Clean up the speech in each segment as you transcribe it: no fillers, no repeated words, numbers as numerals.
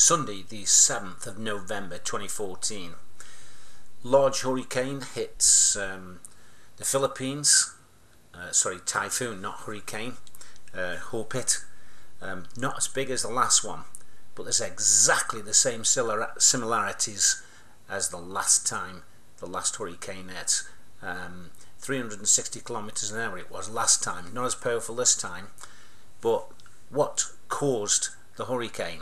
Sunday the 7th of November 2014. Large hurricane hits the Philippines. Typhoon, not hurricane. Hagupit. Not as big as the last one, but there's exactly the same similarities as the last time the last hurricane hit. 360 kilometers an hour it was last time. Not as powerful this time, but what caused the hurricane?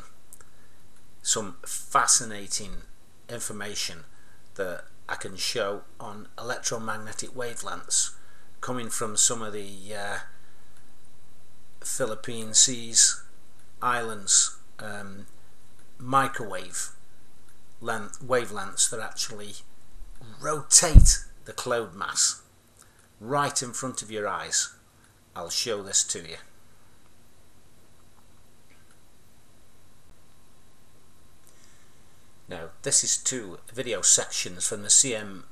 Some fascinating information that I can show on electromagnetic wavelengths coming from some of the Philippine seas, islands, microwave wavelengths that actually rotate the cloud mass right in front of your eyes. I'll show this to you. Now, this is two video sections from the CIMSS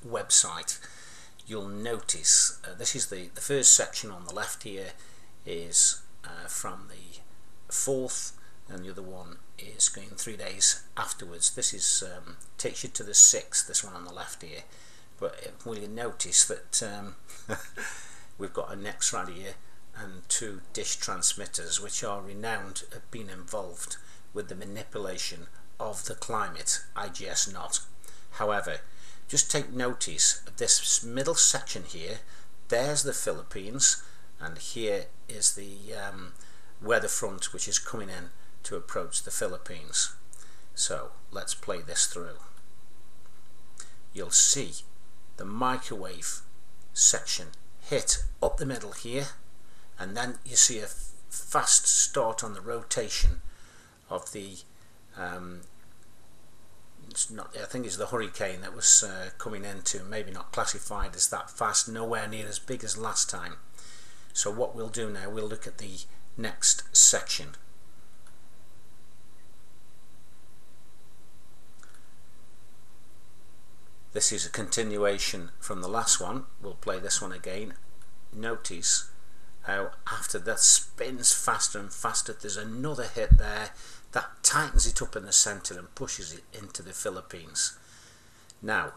website. You'll notice this is the first section on the left here is from the 4th, and the other one is going 3 days afterwards. This is takes you to the 6th, this one on the left here. But will you notice that we've got a NEXRAD here and two dish transmitters which are renowned at being involved with the manipulation of the climate, IGS not. However, just take notice of this middle section here. There's the Philippines, and here is the weather front which is coming in to approach the Philippines. So let's play this through. You'll see the microwave section hit up the middle here, and then you see a fast start on the rotation of the I think it's the hurricane that was coming into, maybe not classified as that fast, nowhere near as big as last time. So what we'll do now, we'll look at the next section. This is a continuation from the last one. We'll play this one again. Notice how after that spins faster and faster, there's another hit there that tightens it up in the center and pushes it into the Philippines. Now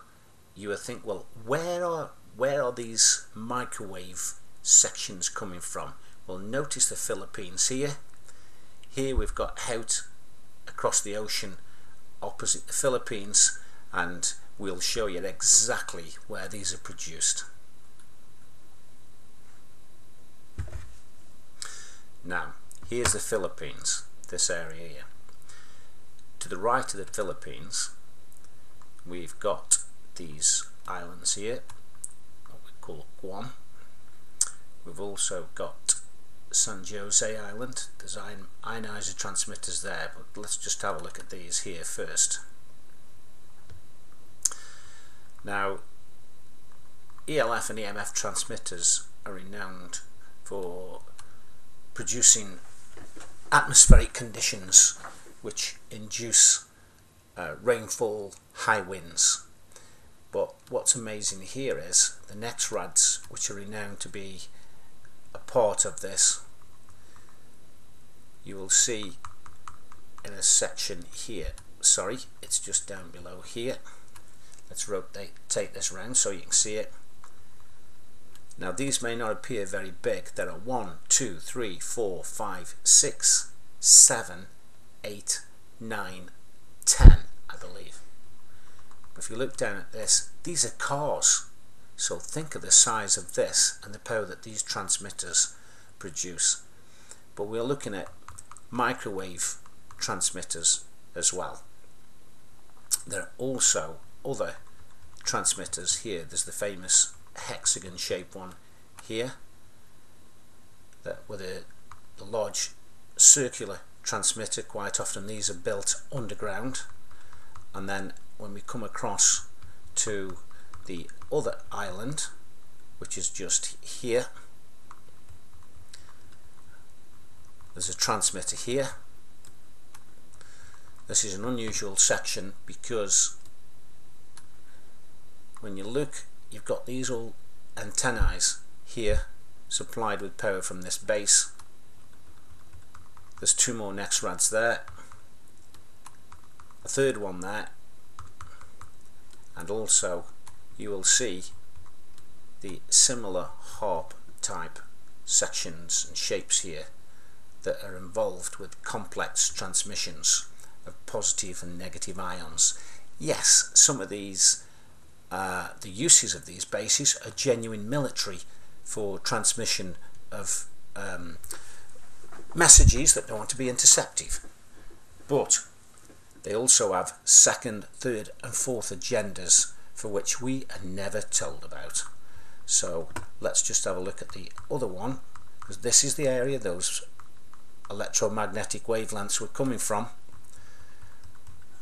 you would think, well, where are these microwave sections coming from? Well, notice the Philippines here. Here we've got out across the ocean opposite the Philippines, and we'll show you exactly where these are produced. Now, here's the Philippines, this area here. To the right of the Philippines, we've got these islands here, what we call Guam. We've also got San Jose Island. There's ionizer transmitters there, but let's just have a look at these here first. Now, ELF and EMF transmitters are renowned for producing atmospheric conditions which induce rainfall, high winds. But what's amazing here is the NEXRADs, which are renowned to be a part of this. You will see in a section here, sorry, it's just down below here. Let's rotate this around so you can see it. Now these may not appear very big. There are 1, 2, 3, 4, 5, 6, 7, 8, 9, 10, I believe. But if you look down at this, these are cars. So think of the size of this and the power that these transmitters produce. But we're looking at microwave transmitters as well. There are also other transmitters here. There's the famous hexagon shaped one here, that with a large circular transmitter. Quite often these are built underground, and then when we come across to the other island, which is just here, there's a transmitter here. This is an unusual section because when you look, you've got these all antennae here supplied with power from this base, There's 2 more next rads there, a 3rd one there, and also you will see the similar harp type sections and shapes here that are involved with complex transmissions of positive and negative ions. Yes, some of these, the uses of these bases are genuine military for transmission of messages that don't want to be interceptive, but they also have 2nd, 3rd and 4th agendas for which we are never told about. So let's just have a look at the other one, because this is the area those electromagnetic wavelengths were coming from,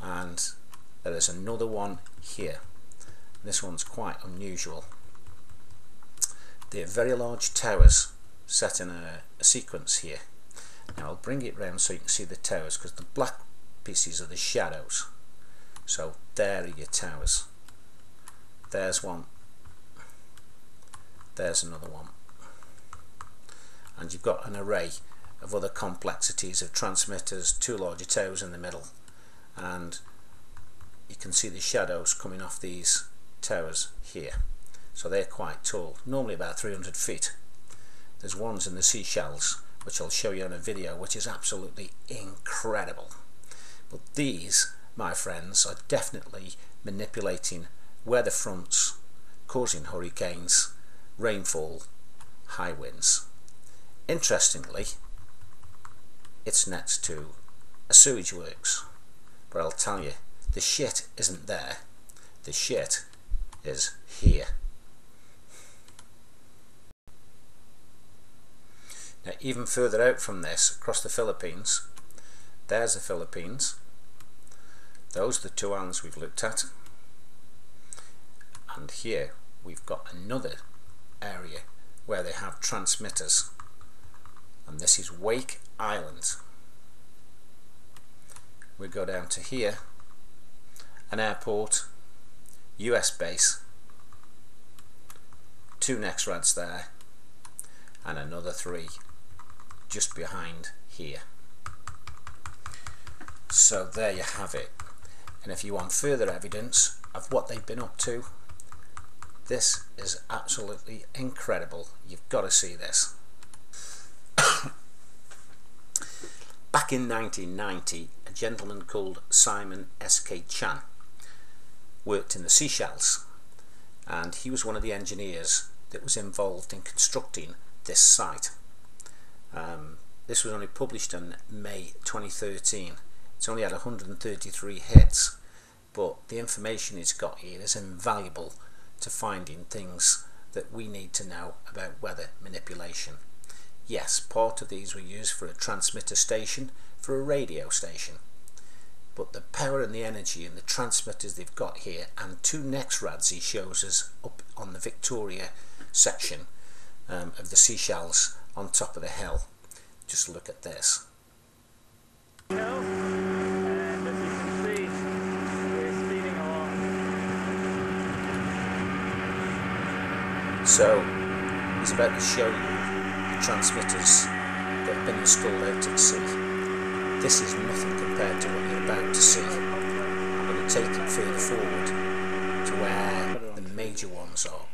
and there is another one here. This one's quite unusual. They're very large towers set in a sequence here. Now I'll bring it round so you can see the towers, because the black pieces are the shadows. So there are your towers. There's one. There's another one. And you've got an array of other complexities of transmitters, 2 larger towers in the middle, and you can see the shadows coming off these towers here. So they're quite tall, normally about 300 feet. There's ones in the Seashells, which I'll show you in a video, which is absolutely incredible. But these, my friends, are definitely manipulating weather fronts, causing hurricanes, rainfall, high winds. Interestingly, it's next to a sewage works, but I'll tell you, the shit isn't there, the shit is here. Now, even further out from this, across the Philippines, there's the Philippines. Those are the 2 islands we've looked at, and here we've got another area where they have transmitters, and this is Wake Island. We go down to here, an airport, US base, 2 next rads there, and another 3 just behind here. So there you have it. And if you want further evidence of what they've been up to, this is absolutely incredible. You've got to see this. Back in 1990, a gentleman called Simon S.K. Chan worked in the Seashells, and he was one of the engineers that was involved in constructing this site. This was only published in May 2013. It's only had 133 hits, but the information it's got here is invaluable to finding things that we need to know about weather manipulation. Yes, part of these were used for a transmitter station, for a radio station, but the power and the energy and the transmitters they've got here, and 2 next rads he shows us up on the Victoria section of the Seashells on top of the hill. Just look at this. And as you can see, we're speeding along. So he's about to show you the transmitters that have been installed out at sea. This is nothing compared to what you're about to see. I'm going to take it further forward to where the major ones are.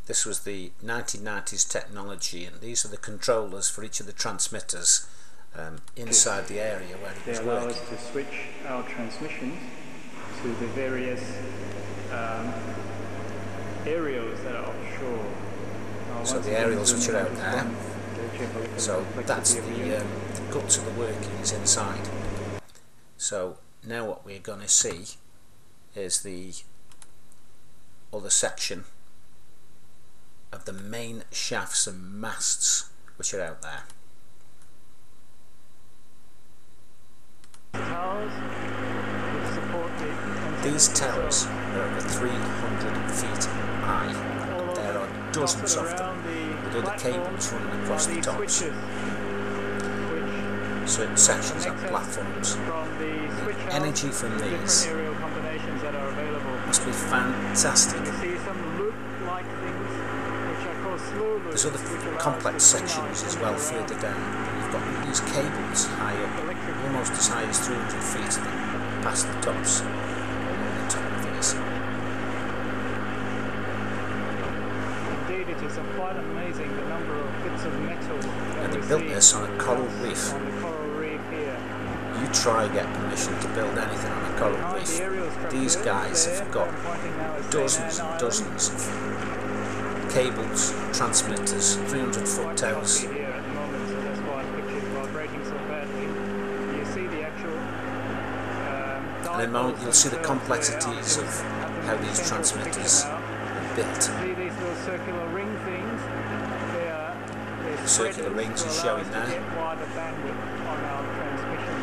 This was the 1990s technology, and these are the controllers for each of the transmitters inside the area where it was They allow working. us to switch our transmissions to the various aerials that are offshore. So the aerials which are out there, so that's the guts of the workings inside. So now what we're going to see is the other section of the main shafts and masts which are out there. These towers are over 300 feet high. There are dozens of them with other cables running across the tops. Certain sections have platforms. The energy from these must be fantastic. There's other complex sections as well further down. You've got these cables high up, almost as high as 300 feet past the tops, along the top of these. Indeed, it is quite amazing the number of bits of metal that And they built this on a coral reef. On the coral reef here. You try get permission to build anything on a coral reef. These guys have got dozens and dozens of cables, transmitters, 300-foot towers. Here at the moment, so that's why the picture is vibrating so badly. You see the actual. And in a moment you'll see the complexities of how these transmitters are built. See these little circular ring things? They're Circular rings are showing there. there. Get wider bandwidth on our transmission.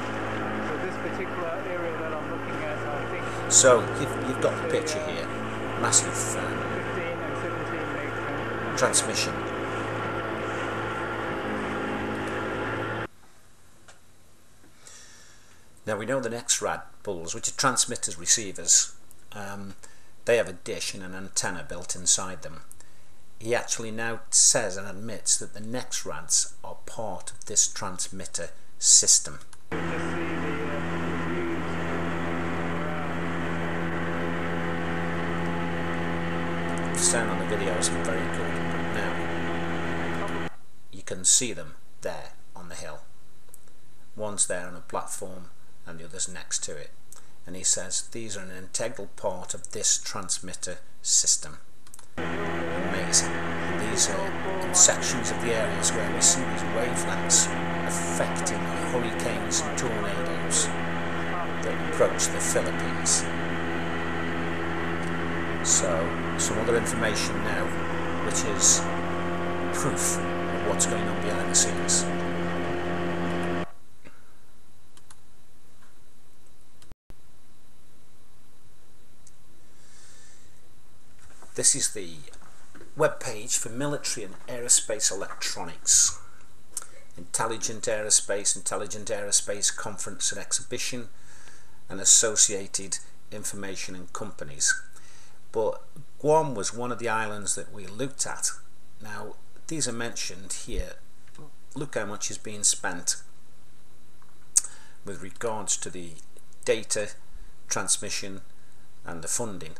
So this particular area that I'm looking at, I think. So you've got the picture here. Massive 15 and 17 meg transmission. Now we know the NEXRAD bulls, which are transmitters receivers, they have a dish and an antenna built inside them. He actually now says and admits that the NEXRADs are part of this transmitter system. Just see the views around. The sound on the video isn't very good, but now you can see them there on the hill. One's there on a platform and the other's next to it. And he says these are an integral part of this transmitter system. Amazing. These are in sections of the areas where we see these wavelengths affecting hurricanes and tornadoes that approach the Philippines. So, some other information now, which is proof of what's going on behind the scenes. This is the web page for military and aerospace electronics. Intelligent Aerospace Conference and Exhibition, and associated information and companies. But Guam was one of the islands that we looked at. Now these are mentioned here. Look how much is being spent with regards to the data transmission and the funding.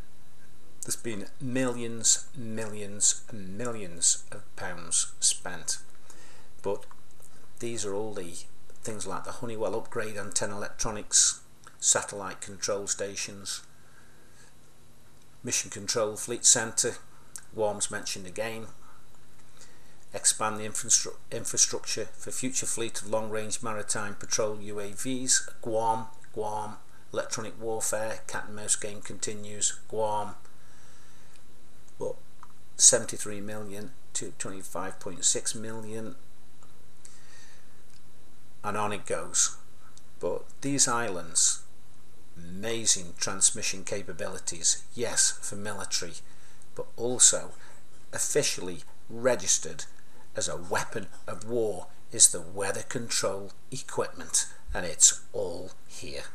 There's been millions and millions of pounds spent, but these are all the things like the Honeywell upgrade antenna electronics, satellite control stations, mission control fleet centre, Guam's mentioned again, expand the infrastructure for future fleet of long-range maritime patrol UAVs, Guam, electronic warfare, cat and mouse game continues, Guam. But 73 million to 25.6 million, and on it goes. But these islands, amazing transmission capabilities, yes, for military, but also officially registered as a weapon of war is the weather control equipment, and it's all here.